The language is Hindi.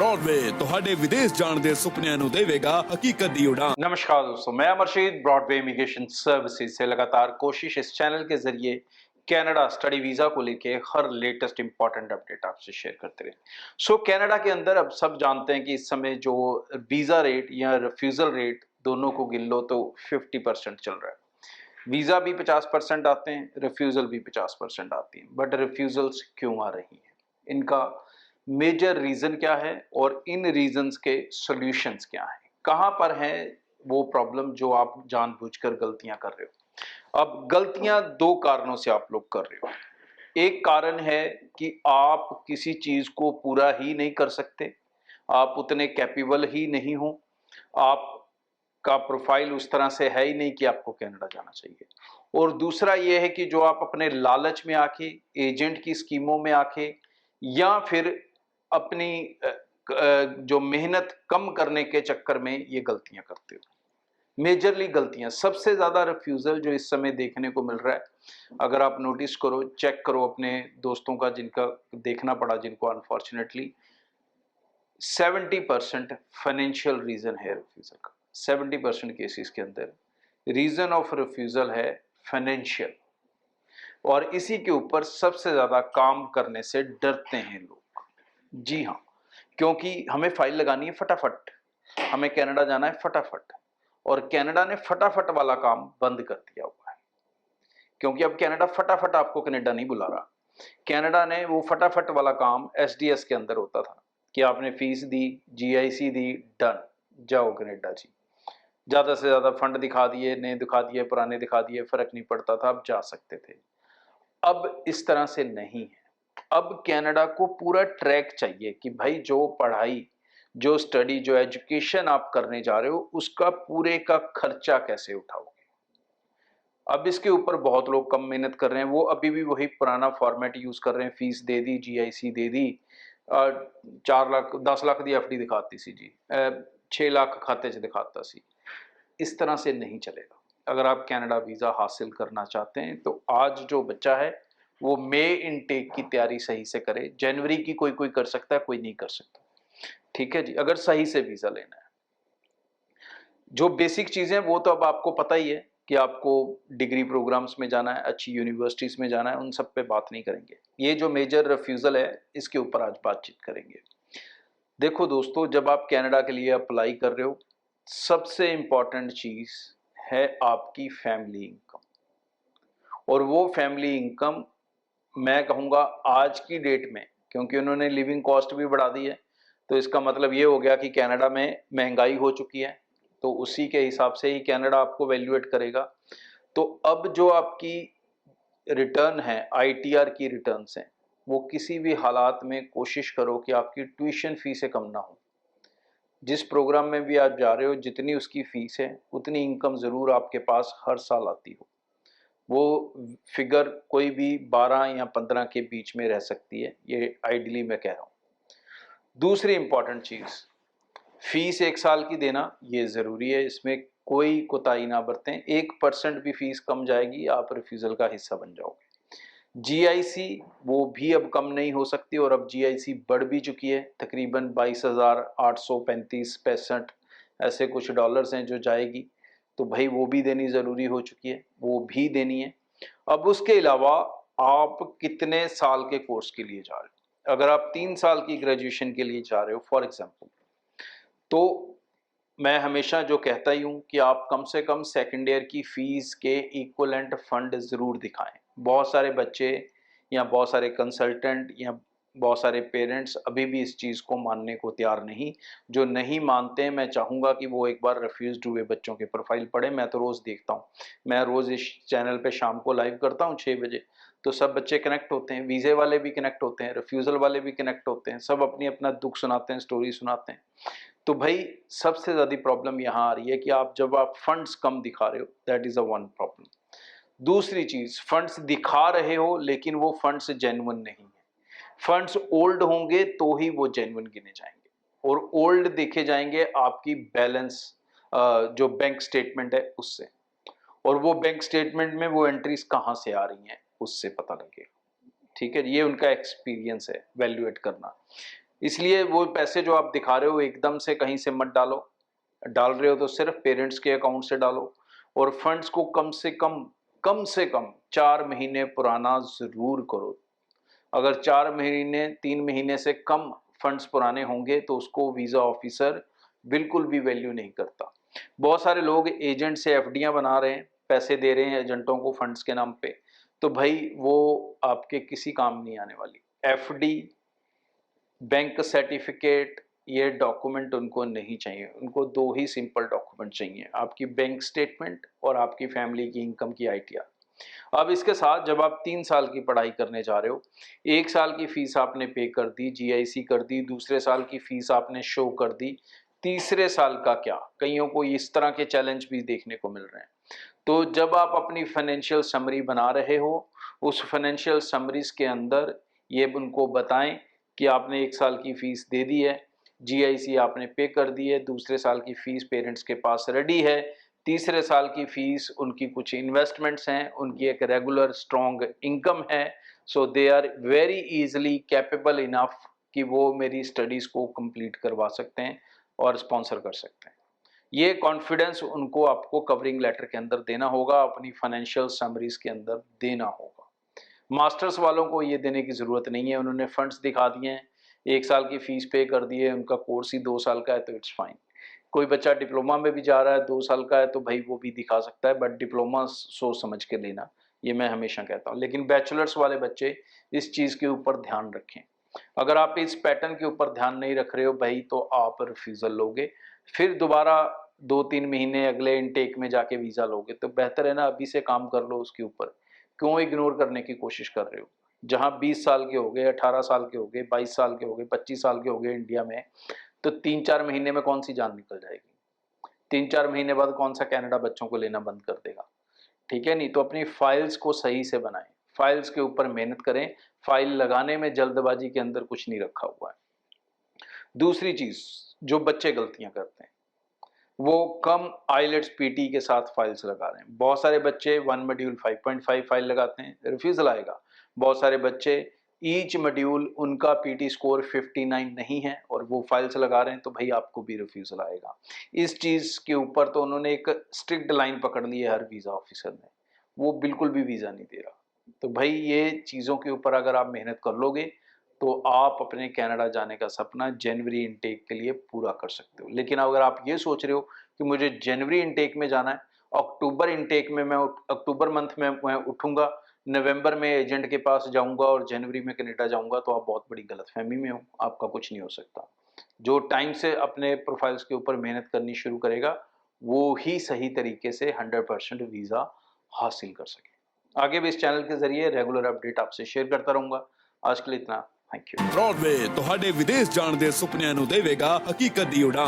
ब्रॉडवे ਤੁਹਾਡੇ ਵਿਦੇਸ਼ ਜਾਣ ਦੇ ਸੁਪਨਿਆਂ ਨੂੰ ਦੇਵੇਗਾ ਹਕੀਕਤ ਦੀ ਉਡਾਨ। नमस्कार दोस्तों, मैं अमरशीद ब्रॉडवे इमिग्रेशन सर्विसेज से लगातार कोशिश इस चैनल के जरिए कनाडा स्टडी वीज़ा को लेके हर लेटेस्ट इंपॉर्टेंट अपडेट आपसे शेयर करते रहे। कनाडा के अंदर अब सब जानते हैं कि इस समय जो वीज़ा रेट या रिफ्यूज़ल रेट दोनों को गिन लो तो 50% चल रहा है। वीज़ा भी 50% आते हैं, रिफ्यूज़ल भी 50% आती हैं, बट रिफ्यूज़ल्स क्यों आ रही हैं, इनका मेजर रीज़न क्या है और इन रीजंस के सॉल्यूशंस क्या हैं, कहाँ पर हैं वो प्रॉब्लम जो आप जानबूझकर गलतियां कर रहे हो। अब गलतियां दो कारणों से आप लोग कर रहे हो। एक कारण है कि आप किसी चीज को पूरा ही नहीं कर सकते, आप उतने कैपेबल ही नहीं हो, आपका प्रोफाइल उस तरह से है ही नहीं कि आपको कनाडा जाना चाहिए। और दूसरा यह है कि जो आप अपने लालच में आके, एजेंट की स्कीमों में आके, या फिर अपनी जो मेहनत कम करने के चक्कर में ये गलतियां करते हो। मेजरली गलतियां, सबसे ज्यादा रिफ्यूजल जो इस समय देखने को मिल रहा है, अगर आप नोटिस करो, चेक करो अपने दोस्तों का जिनका देखना पड़ा, जिनको अनफॉर्चुनेटली 70% फाइनेंशियल रीजन है रिफ्यूजल का। 70% केसेस के अंदर रीजन ऑफ रिफ्यूजल है फाइनेंशियल, और इसी के ऊपर सबसे ज्यादा काम करने से डरते हैं लोग। जी हाँ, क्योंकि हमें फाइल लगानी है फटाफट, हमें कनाडा जाना है फटाफट, और कनाडा ने फटाफट वाला काम बंद कर दिया हुआ है। क्योंकि अब कनाडा फटाफट आपको कनाडा नहीं बुला रहा। कनाडा ने वो फटाफट वाला काम एसडीएस के अंदर होता था कि आपने फीस दी, जीआईसी दी, डन, जाओ कनाडा जी। ज्यादा से ज्यादा फंड दिखा दिए, नए दिखा दिए, पुराने दिखा दिए, फर्क नहीं पड़ता था, अब जा सकते थे। अब इस तरह से नहीं है। अब कनाडा को पूरा ट्रैक चाहिए कि भाई जो पढ़ाई, जो स्टडी, जो एजुकेशन आप करने जा रहे हो, उसका पूरे का खर्चा कैसे उठाओगे। अब इसके ऊपर बहुत लोग कम मेहनत कर रहे हैं, वो अभी भी वही पुराना फॉर्मेट यूज कर रहे हैं। फीस दे दी, जीआईसी दे दी, 4 लाख 10 लाख दी एफडी दिखाती सी जी, 6 लाख खाते च दिखाता सी। इस तरह से नहीं चलेगा। अगर आप कनाडा वीज़ा हासिल करना चाहते हैं तो आज जो बच्चा है वो मई इनटेक की तैयारी सही से करे। जनवरी की कोई कोई कर सकता है, कोई नहीं कर सकता, ठीक है जी, अगर सही से वीज़ा लेना है। जो बेसिक चीज़ें वो तो अब आपको पता ही है कि आपको डिग्री प्रोग्राम्स में जाना है, अच्छी यूनिवर्सिटीज़ में जाना है, उन सब पे बात नहीं करेंगे। ये जो मेजर रिफ्यूज़ल है, इसके ऊपर आज बातचीत करेंगे। देखो दोस्तों, जब आप कनाडा के लिए अप्लाई कर रहे हो, सबसे इंपॉर्टेंट चीज़ है आपकी फैमिली इनकम। और वो फैमिली इनकम मैं कहूँगा आज की डेट में, क्योंकि उन्होंने लिविंग कॉस्ट भी बढ़ा दी है, तो इसका मतलब ये हो गया कि कनाडा में महंगाई हो चुकी है, तो उसी के हिसाब से ही कनाडा आपको वैल्यूएट करेगा। तो अब जो आपकी रिटर्न है, आईटीआर की रिटर्न्स हैं, वो किसी भी हालात में कोशिश करो कि आपकी ट्यूशन फीसें कम ना हो। जिस प्रोग्राम में भी आप जा रहे हो, जितनी उसकी फीस है, उतनी इनकम ज़रूर आपके पास हर साल आती हो। वो फिगर कोई भी 12 या 15 के बीच में रह सकती है, ये आइडियली मैं कह रहा हूँ। दूसरी इंपॉर्टेंट चीज़, फीस 1 साल की देना ये ज़रूरी है, इसमें कोई कोताही ना बरतें। 1% भी फीस कम जाएगी, आप रिफ्यूज़ल का हिस्सा बन जाओगे। जीआईसी वो भी अब कम नहीं हो सकती, और अब जीआईसी बढ़ भी चुकी है, तकरीबन 22,835-65 ऐसे कुछ डॉलर्स हैं जो जाएगी, तो भाई वो भी देनी ज़रूरी हो चुकी है, वो भी देनी है। अब उसके अलावा आप कितने साल के कोर्स के लिए जा रहे हो। अगर आप 3 साल की ग्रेजुएशन के लिए जा रहे हो फॉर एग्जाम्पल, तो मैं हमेशा जो कहता ही हूँ कि आप कम से कम सेकेंड ईयर की फीस के इक्वलेंट फंड ज़रूर दिखाएं। बहुत सारे बच्चे या बहुत सारे कंसल्टेंट या बहुत सारे पेरेंट्स अभी भी इस चीज़ को मानने को तैयार नहीं। जो नहीं मानते हैं, मैं चाहूँगा कि वो एक बार रिफ्यूज़्ड हुए बच्चों के प्रोफाइल पढ़े। मैं तो रोज़ देखता हूँ, मैं रोज़ इस चैनल पे शाम को लाइव करता हूँ 6 बजे, तो सब बच्चे कनेक्ट होते हैं, वीज़े वाले भी कनेक्ट होते हैं, रिफ्यूज़ल वाले भी कनेक्ट होते हैं, सब अपनी अपना दुख सुनाते हैं, स्टोरी सुनाते हैं। तो भाई सबसे ज़्यादा प्रॉब्लम यहाँ आ रही है कि जब आप फंड्स कम दिखा रहे हो, that is a one problem. दूसरी चीज़, फंड्स दिखा रहे हो लेकिन वो फंड्स जेन्युइन नहीं है। फंड्स ओल्ड होंगे तो ही वो जेन्युइन गिने जाएंगे, और ओल्ड देखे जाएंगे आपकी बैलेंस, जो बैंक स्टेटमेंट है उससे, और वो बैंक स्टेटमेंट में वो एंट्रीज कहाँ से आ रही हैं उससे पता लगेगा, ठीक है। ये उनका एक्सपीरियंस है वैल्यूएट करना। इसलिए वो पैसे जो आप दिखा रहे हो एकदम से कहीं से मत डालो, डाल रहे हो तो सिर्फ पेरेंट्स के अकाउंट से डालो, और फंड्स को कम से कम 4 महीने पुराना जरूर करो। अगर 4 महीने 3 महीने से कम फंड्स पुराने होंगे तो उसको वीज़ा ऑफिसर बिल्कुल भी वैल्यू नहीं करता। बहुत सारे लोग एजेंट से एफडियां बना रहे हैं, पैसे दे रहे हैं एजेंटों को फंड्स के नाम पे, तो भाई वो आपके किसी काम नहीं आने वाली। एफडी, बैंक सर्टिफिकेट, ये डॉक्यूमेंट उनको नहीं चाहिए। उनको 2 ही सिंपल डॉक्यूमेंट चाहिए, आपकी बैंक स्टेटमेंट और आपकी फैमिली की इनकम की आईटीआर। अब इसके साथ जब आप 3 साल की पढ़ाई करने जा रहे हो, 1 साल की फीस आपने पे कर दी, जीआईसी कर दी, दूसरे साल की फीस आपने शो कर दी, तीसरे साल का क्या? कईयों को इस तरह के चैलेंज भी देखने को मिल रहे हैं। तो जब आप अपनी फाइनेंशियल समरी बना रहे हो, उस फाइनेंशियल समरीज के अंदर ये उनको बताएं कि आपने 1 साल की फीस दे दी है, जीआईसी आपने पे कर दी है, दूसरे साल की फीस पेरेंट्स के पास रेडी है, तीसरे साल की फीस उनकी कुछ इन्वेस्टमेंट्स हैं, उनकी एक रेगुलर स्ट्रॉन्ग इनकम है, so they are very easily capable enough कि वो मेरी स्टडीज़ को कंप्लीट करवा सकते हैं और स्पॉन्सर कर सकते हैं। ये कॉन्फिडेंस उनको आपको कवरिंग लेटर के अंदर देना होगा, अपनी फाइनेंशियल समरीज के अंदर देना होगा। मास्टर्स वालों को ये देने की ज़रूरत नहीं है, उन्होंने फंड्स दिखा दिए हैं, 1 साल की फ़ीस पे कर दी है, उनका कोर्स ही 2 साल का है तो इट्स फाइन। कोई बच्चा डिप्लोमा में भी जा रहा है, 2 साल का है, तो भाई वो भी दिखा सकता है, बट डिप्लोमा सोच समझ के लेना, ये मैं हमेशा कहता हूँ। लेकिन बैचलर्स वाले बच्चे इस चीज़ के ऊपर ध्यान रखें। अगर आप इस पैटर्न के ऊपर ध्यान नहीं रख रहे हो भाई, तो आप रिफ्यूज़ल लोगे, फिर दोबारा 2-3 महीने अगले इनटेक में जाके वीज़ा लोगे। तो बेहतर है ना अभी से काम कर लो उसके ऊपर, क्यों इग्नोर करने की कोशिश कर रहे हो? जहाँ 20 साल के हो गए, 18 साल के हो गए, 22 साल के हो गए, 25 साल के हो गए इंडिया में, तो 3-4 महीने में कौन सी जान निकल जाएगी? 3-4 महीने बाद कौन सा कनाडा बच्चों को लेना बंद कर देगा? ठीक है नहीं? तो अपनी फाइल्स को सही से बनाएं, फाइल्स के ऊपर मेहनत करें, फाइल लगाने में जल्दबाजी के अंदर कुछ नहीं रखा हुआ है। दूसरी चीज जो बच्चे गलतियां करते हैं, वो कम आइलेट्स पीटी के साथ फाइल्स लगा रहे हैं। बहुत सारे बच्चे 1 मॉड्यूल 5.5 फाइल लगाते हैं, रिफ्यूजल आएगा। बहुत सारे बच्चे ईच मॉड्यूल उनका पीटी स्कोर 59 नहीं है और वो फाइल्स लगा रहे हैं, तो भाई आपको भी रिफ्यूजल आएगा। इस चीज़ के ऊपर तो उन्होंने एक स्ट्रिक्ट लाइन पकड़ ली है हर वीज़ा ऑफिसर ने, वो बिल्कुल भी वीज़ा नहीं दे रहा। तो भाई ये चीज़ों के ऊपर अगर आप मेहनत कर लोगे तो आप अपने कनाडा जाने का सपना जनवरी इनटेक के लिए पूरा कर सकते हो। लेकिन अगर आप ये सोच रहे हो कि मुझे जनवरी इनटेक में जाना है, अक्टूबर इनटेक में मैं अक्टूबर मंथ में मैं उठूंगा, नवंबर में एजेंट के पास जाऊंगा और जनवरी में कनाडा जाऊंगा, तो आप बहुत बड़ी गलतफहमी में हो, आपका कुछ नहीं हो सकता। जो टाइम से अपने प्रोफाइल्स के ऊपर मेहनत करनी शुरू करेगा वो ही सही तरीके से 100% वीज़ा हासिल कर सके। आगे भी इस चैनल के जरिए रेगुलर अपडेट आपसे शेयर करता रहूंगा। आज के लिए इतना, थैंक यू। ब्रॉडवे ਤੁਹਾਡੇ ਵਿਦੇਸ਼ ਜਾਣ ਦੇ ਸੁਪਨਿਆਂ ਨੂੰ ਦੇਵੇਗਾ ਹਕੀਕਤ ਦੀ ਉਡਾਨ।